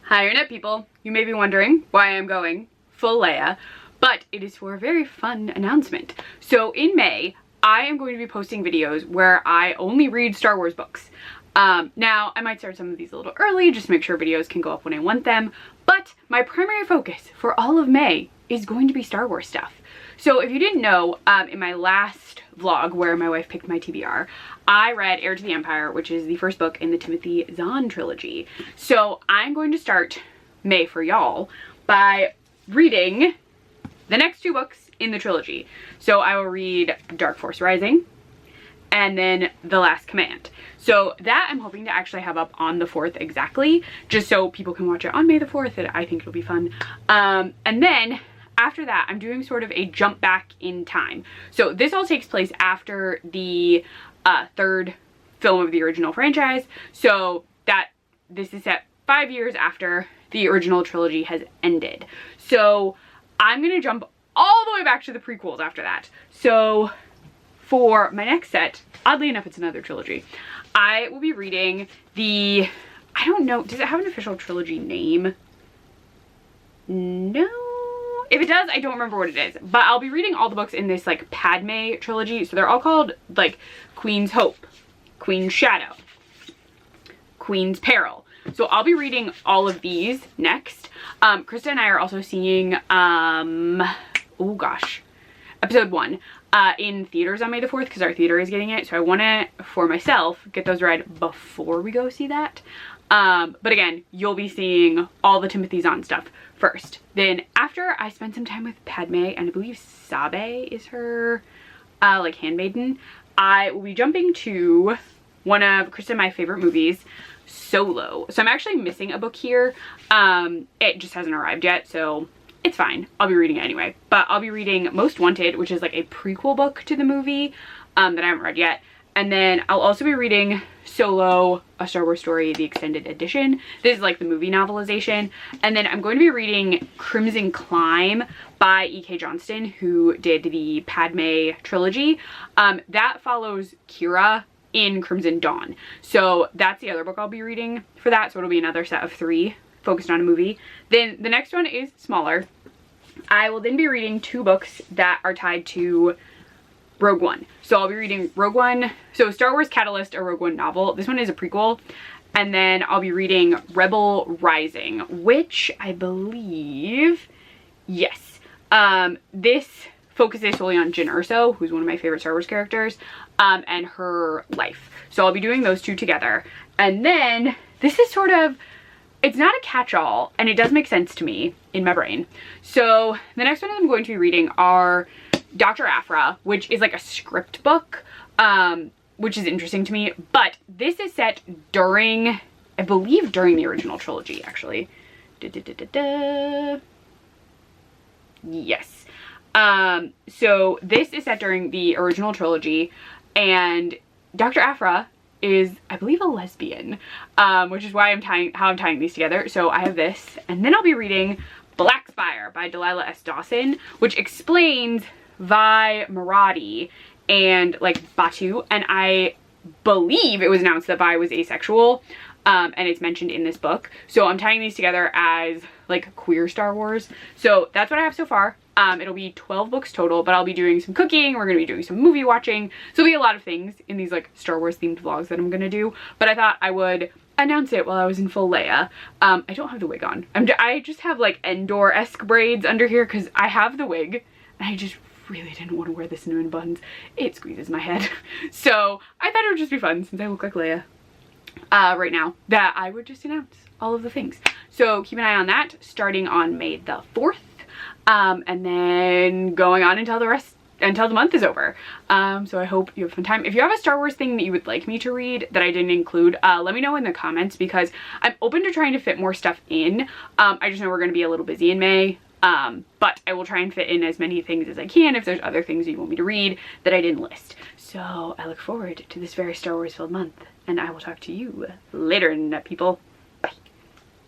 Hi Internet people, you may be wondering why I'm going full Leia, but it is for a very fun announcement. So in May, I am going to be posting videos where I only read Star Wars books. Now, I might start some of these a little early just to make sure videos can go up when I want them, but my primary focus for all of May is going to be Star Wars stuff. So if you didn't know, in my last vlog where my wife picked my TBR, I read Heir to the Empire, which is the first book in the Timothy Zahn trilogy. So I'm going to start May for y'all by reading the next two books in the trilogy. So I will read Dark Force Rising and then The Last Command. So that I'm hoping to actually have up on the 4th exactly, just so people can watch it on May the 4th, and I think it'll be fun. And then after that, I'm doing sort of a jump back in time. So this all takes place after the third film of the original franchise. So this is set 5 years after the original trilogy has ended. So I'm gonna jump all the way back to the prequels after that. So for my next set, oddly enough, it's another trilogy. I will be reading the, I don't know, does it have an official trilogy name? No. If it does, I don't remember what it is, but I'll be reading all the books in this like Padme trilogy. So they're all called like Queen's Hope, Queen's Shadow, Queen's Peril. So I'll be reading all of these next. Krista and I are also seeing, oh gosh, episode 1 in theaters on May the 4th because our theater is getting it. So I want to, for myself, get those read before we go see that. But again, you'll be seeing all the Timothy Zahn stuff first. Then after I spend some time with Padme, and I believe Sabe is her like handmaiden, I will be jumping to one of Krista and my favorite movies, Solo. So I'm actually missing a book here. It just hasn't arrived yet, so it's fine. I'll be reading it anyway. But I'll be reading Most Wanted, which is like a prequel book to the movie that I haven't read yet. And then I'll also be reading Solo, A Star Wars Story, the extended edition. This is like the movie novelization. And then I'm going to be reading Crimson Climb by E.K. Johnston, who did the Padme trilogy. That follows Kira in Crimson Dawn. So that's the other book I'll be reading for that. So it'll be another set of 3 focused on a movie. Then the next one is smaller. I will then be reading 2 books that are tied to Rogue One. So I'll be reading Rogue One, so Star Wars Catalyst, a Rogue One novel. This one is a prequel. And then I'll be reading Rebel Rising, which I believe, yes. This focuses solely on Jyn Erso, who's one of my favorite Star Wars characters, and her life. So I'll be doing those 2 together. And then this is sort of, it's not a catch-all, and it does make sense to me in my brain. So the next one I'm going to be reading are Dr. Aphra, which is like a script book, which is interesting to me, but this is set during, I believe during the original trilogy, actually. Yes. So this is set during the original trilogy, and Dr. Aphra is, I believe, a lesbian, which is why I'm tying these together. So I have this, and then I'll be reading Black Spire by Delilah S. Dawson, which explains Vi Marathi and like Batu, and I believe it was announced that Vi was asexual, and it's mentioned in this book. So I'm tying these together as like queer Star Wars. So that's what I have so far. It'll be 12 books total, but I'll be doing some cooking, we're gonna be doing some movie watching, so there'll be a lot of things in these like Star Wars themed vlogs that I'm gonna do, but I thought I would announce it while I was in full Leia. I don't have the wig on. I just have like Endor-esque braids under here because I have the wig, and I just really didn't want to wear the cinnamon buns. It squeezes my head. So I thought it would just be fun, since I look like Leia right now, that I would just announce all of the things. So keep an eye on that starting on May the 4th. And then going on until the month is over. So I hope you have a fun time. If you have a Star Wars thing that you would like me to read that I didn't include, let me know in the comments, because I'm open to trying to fit more stuff in. I just know we're going to be a little busy in May. But I will try and fit in as many things as I can if there's other things you want me to read that I didn't list. So I look forward to this very Star Wars filled month, and I will talk to you later, Internet people.